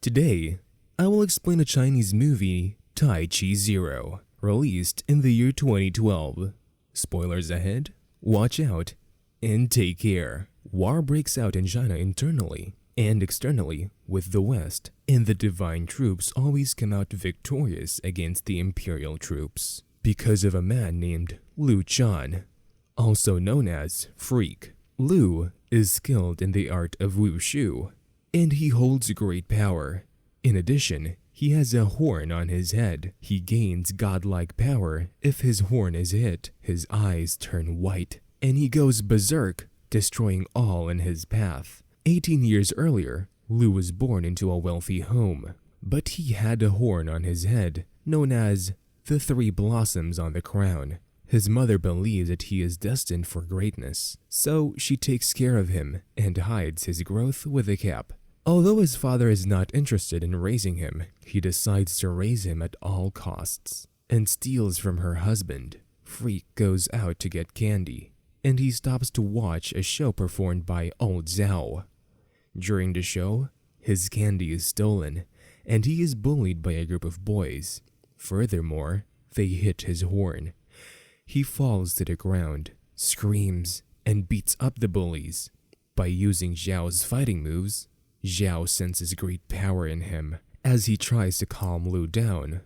Today, I will explain a Chinese movie, Tai Chi Zero, released in the year 2012. Spoilers ahead, watch out, and take care. War breaks out in China internally and externally with the West, and the divine troops always come out victorious against the imperial troops because of a man named Liu Chan, also known as Freak. Liu is skilled in the art of wushu, and he holds great power. In addition, he has a horn on his head. He gains godlike power if his horn is hit. His eyes turn white, and he goes berserk, destroying all in his path. 18 years earlier, Liu was born into a wealthy home, but he had a horn on his head, known as the three blossoms on the crown. His mother believes that he is destined for greatness, so she takes care of him and hides his growth with a cap. Although his father is not interested in raising him, he decides to raise him at all costs and steals from her husband. Freak goes out to get candy, and he stops to watch a show performed by Old Zhao. During the show, his candy is stolen, and he is bullied by a group of boys. Furthermore, they hit his horn. He falls to the ground, screams, and beats up the bullies. By using Zhao's fighting moves, Zhao senses great power in him as he tries to calm Liu down,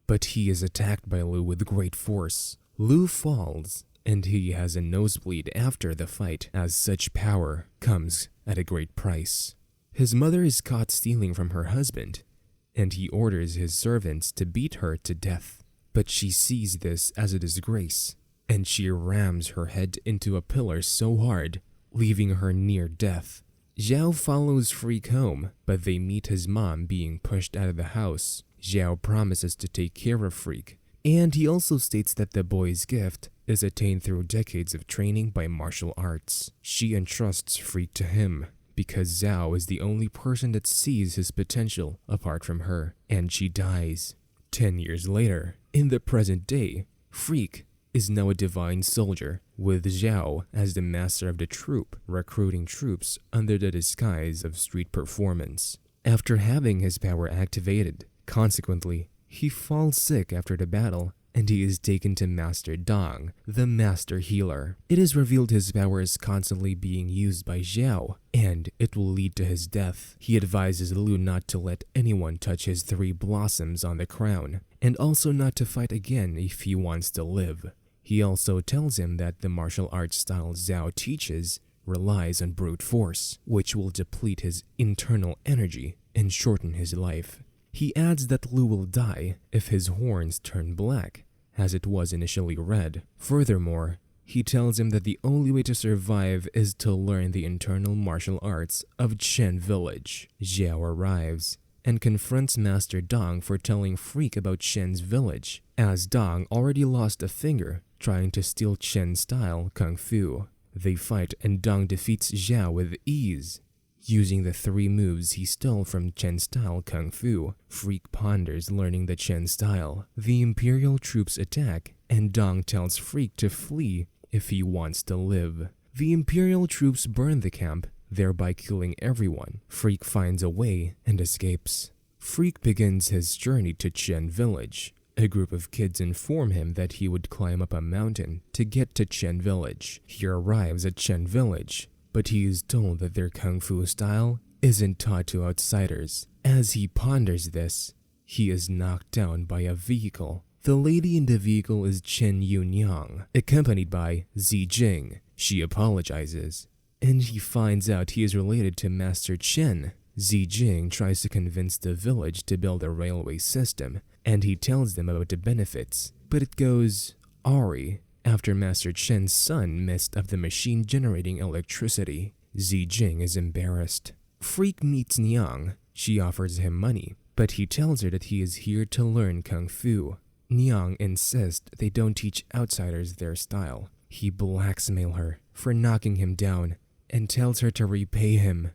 but he is attacked by Liu with great force. Liu falls, and he has a nosebleed after the fight, as such power comes at a great price. His mother is caught stealing from her husband, and he orders his servants to beat her to death. But she sees this as a disgrace, and she rams her head into a pillar so hard, leaving her near death. Zhao follows Freak home, but they meet his mom being pushed out of the house. Zhao promises to take care of Freak, and he also states that the boy's gift is attained through decades of training by martial arts. She entrusts Freak to him because Zhao is the only person that sees his potential apart from her, and she dies. 10 years later, in the present day, Freak is now a divine soldier, with Zhao as the master of the troop, recruiting troops under the disguise of street performance. After having his power activated, consequently, he falls sick after the battle, and he is taken to Master Dong, the master healer. It is revealed his power is constantly being used by Zhao, and it will lead to his death. He advises Liu not to let anyone touch his three blossoms on the crown, and also not to fight again if he wants to live. He also tells him that the martial arts style Zhao teaches relies on brute force, which will deplete his internal energy and shorten his life. He adds that Liu will die if his horns turn black, as it was initially red. Furthermore, he tells him that the only way to survive is to learn the internal martial arts of Chen Village. Zhao arrives and confronts Master Dong for telling Freak about Chen's village, as Dong already lost a finger trying to steal Chen-style Kung Fu. They fight and Dong defeats Zhao with ease, using the three moves he stole from Chen-style Kung Fu. Freak ponders learning the Chen style. The Imperial troops attack, and Dong tells Freak to flee if he wants to live. The Imperial troops burn the camp, thereby killing everyone. Freak finds a way and escapes. Freak begins his journey to Chen Village. A group of kids inform him that he would climb up a mountain to get to Chen Village. He arrives at Chen Village, but he is told that their Kung Fu style isn't taught to outsiders. As he ponders this, he is knocked down by a vehicle. The lady in the vehicle is Chen Yunyang, accompanied by Zi Jing. She apologizes, and he finds out he is related to Master Chen. Zi Jing tries to convince the village to build a railway system, and he tells them about the benefits, but it goes awry after Master Chen's son messed up the machine generating electricity. Zi Jing is embarrassed. Freak meets Niang. She offers him money, but he tells her that he is here to learn Kung Fu. Niang insists they don't teach outsiders their style. He blackmails her for knocking him down and tells her to repay him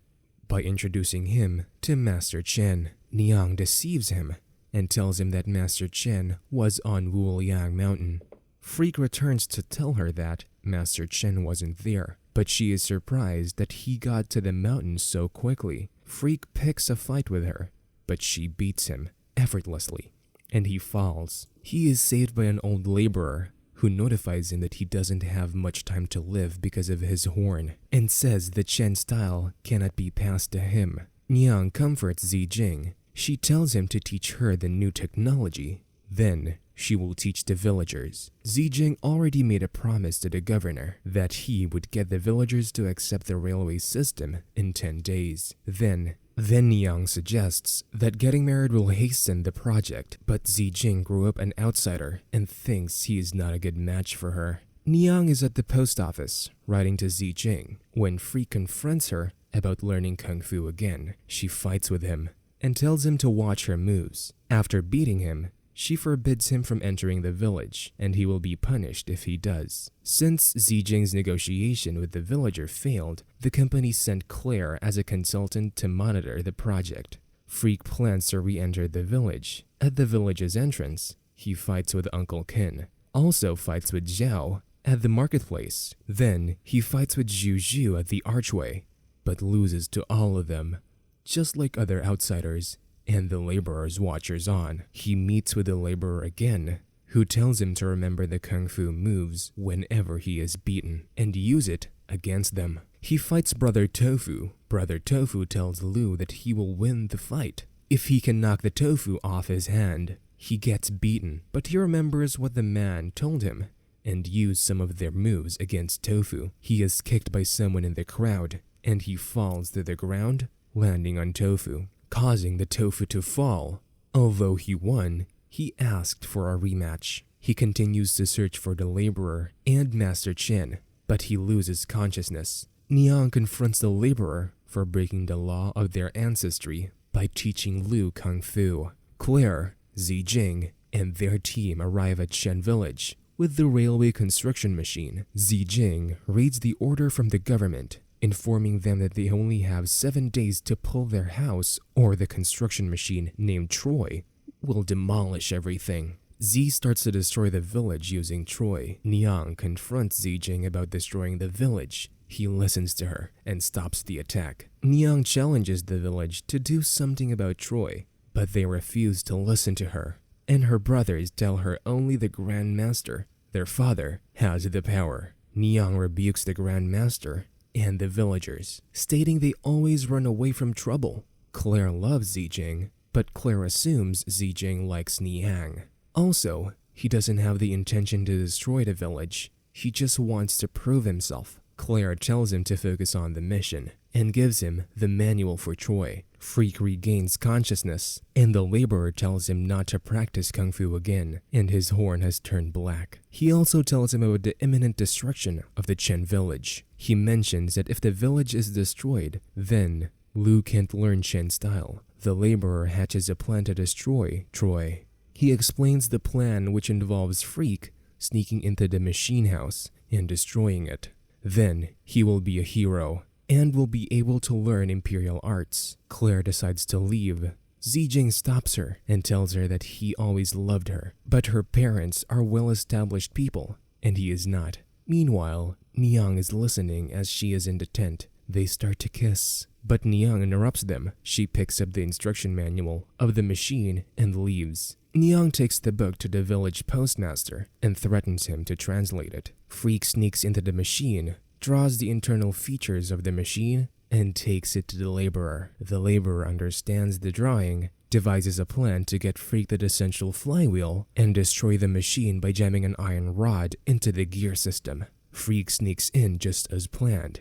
by introducing him to Master Chen. Niang deceives him and tells him that Master Chen was on Wuliang Mountain. Freak returns to tell her that Master Chen wasn't there, but she is surprised that he got to the mountain so quickly. Freak picks a fight with her, but she beats him effortlessly, and he falls. He is saved by an old laborer who notifies him that he doesn't have much time to live because of his horn, and says the Chen style cannot be passed to him. Niang comforts Zijing. She tells him to teach her the new technology. Then she will teach the villagers. Zijing already made a promise to the governor that he would get the villagers to accept the railway system in 10 days. Then Niang suggests that getting married will hasten the project, but Zijing grew up an outsider and thinks he is not a good match for her. Niang is at the post office writing to Zijing when Freak confronts her about learning Kung Fu again. She fights with him and tells him to watch her moves. After beating him, she forbids him from entering the village, and he will be punished if he does. Since Zijing's negotiation with the villager failed, the company sent Claire as a consultant to monitor the project. Freak plans to re-enter the village. At the village's entrance, he fights with Uncle Ken, also fights with Zhao at the marketplace. Then he fights with Zhu at the archway, but loses to all of them. Just like other outsiders, and the laborer's watchers on, he meets with the laborer again, who tells him to remember the Kung Fu moves whenever he is beaten and use it against them. He fights Brother Tofu. Brother Tofu tells Lu that he will win the fight if he can knock the tofu off his hand. He gets beaten, but he remembers what the man told him and used some of their moves against Tofu. He is kicked by someone in the crowd, and he falls to the ground, landing on Tofu, causing the tofu to fall. Although he won, he asked for a rematch. He continues to search for the laborer and Master Chen, but he loses consciousness. Niang confronts the laborer for breaking the law of their ancestry by teaching Lu Kung Fu. Claire, Zijing, and their team arrive at Shen Village with the railway construction machine. Zijing reads the order from the government, informing them that they only have 7 days to pull their house or the construction machine named Troy will demolish everything. Z starts to destroy the village using Troy. Niang confronts Zijing about destroying the village. He listens to her and stops the attack. Niang challenges the village to do something about Troy, but they refuse to listen to her, and her brothers tell her only the Grand Master, their father, has the power. Niang rebukes the Grand Master and the villagers, stating they always run away from trouble. Claire loves Zijing, but Claire assumes Zijing likes Niang. Also, he doesn't have the intention to destroy the village. He just wants to prove himself. Claire tells him to focus on the mission and gives him the manual for Troy. Freak regains consciousness, and the laborer tells him not to practice Kung Fu again, and his horn has turned black. He also tells him about the imminent destruction of the Chen village. He mentions that if the village is destroyed, then Lu can't learn Chen style. The laborer hatches a plan to destroy Troy. He explains the plan, which involves Freak sneaking into the machine house and destroying it. Then he will be a hero and will be able to learn imperial arts. Claire decides to leave. Zijing stops her and tells her that he always loved her, but her parents are well-established people, and he is not. Meanwhile, Niang is listening as she is in the tent. They start to kiss, but Niang interrupts them. She picks up the instruction manual of the machine and leaves. Niang takes the book to the village postmaster and threatens him to translate it. Freak sneaks into the machine, draws the internal features of the machine, and takes it to the laborer. The laborer understands the drawing, devises a plan to get Freak the essential flywheel, and destroy the machine by jamming an iron rod into the gear system. Freak sneaks in just as planned,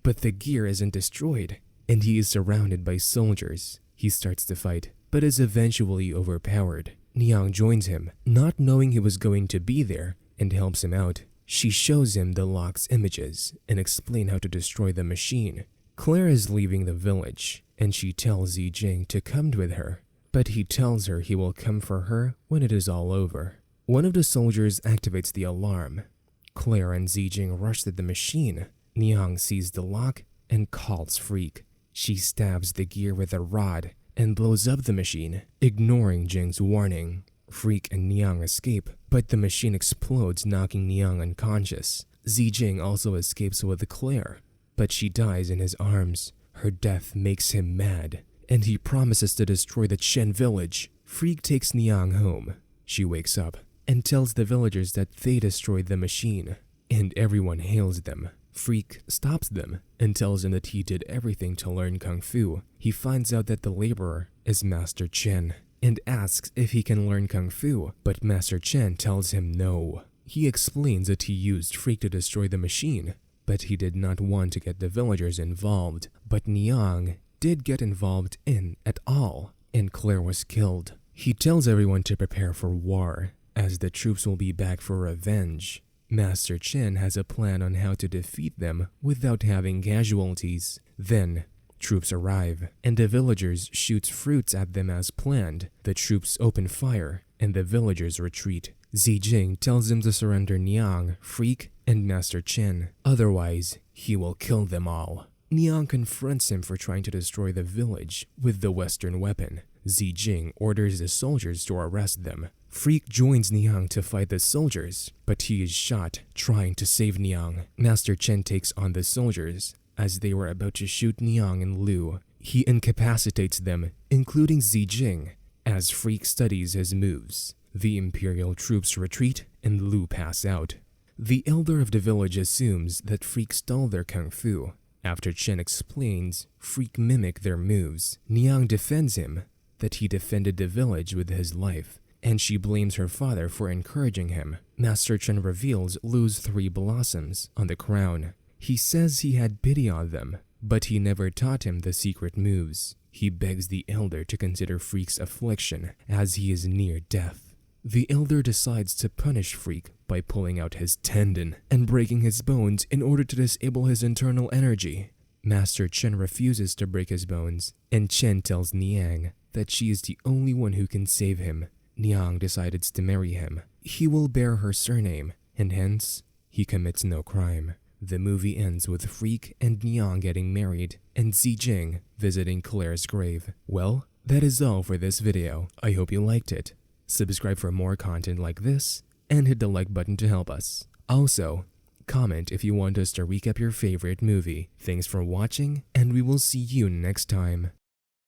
but the gear isn't destroyed, and he is surrounded by soldiers. He starts to fight, but is eventually overpowered. Niang joins him, not knowing he was going to be there, and helps him out. She shows him the lock's images and explains how to destroy the machine. Claire is leaving the village, and she tells Zijing to come with her, but he tells her he will come for her when it is all over. One of the soldiers activates the alarm. Claire and Zijing rush to the machine. Niang sees the lock and calls Freak. She stabs the gear with a rod and blows up the machine, ignoring Jing's warning. Freak and Niang escape, but the machine explodes, knocking Niang unconscious. Zijing also escapes with Claire, but she dies in his arms. Her death makes him mad, and he promises to destroy the Chen village. Freak takes Niang home. She wakes up and tells the villagers that they destroyed the machine, and everyone hails them. Freak stops them and tells them that he did everything to learn Kung Fu. He finds out that the laborer is Master Chen and asks if he can learn Kung Fu, but Master Chen tells him no. He explains that he used Freak to destroy the machine, but he did not want to get the villagers involved. But Niang did get involved in at all, and Claire was killed. He tells everyone to prepare for war, as the troops will be back for revenge. Master Chen has a plan on how to defeat them without having casualties. Then, troops arrive, and the villagers shoot fruits at them as planned. The troops open fire, and the villagers retreat. Zijing tells them to surrender Niang, Freak, and Master Chen. Otherwise, he will kill them all. Niang confronts him for trying to destroy the village with the Western weapon. Zijing orders the soldiers to arrest them. Freak joins Niang to fight the soldiers, but he is shot trying to save Niang. Master Chen takes on the soldiers as they were about to shoot Niang and Lu. He incapacitates them, including Zijing, as Freak studies his moves. The Imperial troops retreat and Lu pass out. The elder of the village assumes that Freak stole their Kung Fu. After Chen explains, Freak mimic their moves. Niang defends him that he defended the village with his life, and she blames her father for encouraging him. Master Chen reveals Lu's 3 blossoms on the crown. He says he had pity on them, but he never taught him the secret moves. He begs the elder to consider Freak's affliction as he is near death. The elder decides to punish Freak by pulling out his tendon and breaking his bones in order to disable his internal energy. Master Chen refuses to break his bones, and Chen tells Niang that she is the only one who can save him. Niang decides to marry him. He will bear her surname, and hence, he commits no crime. The movie ends with Freak and Niang getting married, and Zijing visiting Claire's grave. Well, that is all for this video. I hope you liked it. Subscribe for more content like this, and hit the like button to help us. Also, comment if you want us to recap your favorite movie. Thanks for watching, and we will see you next time.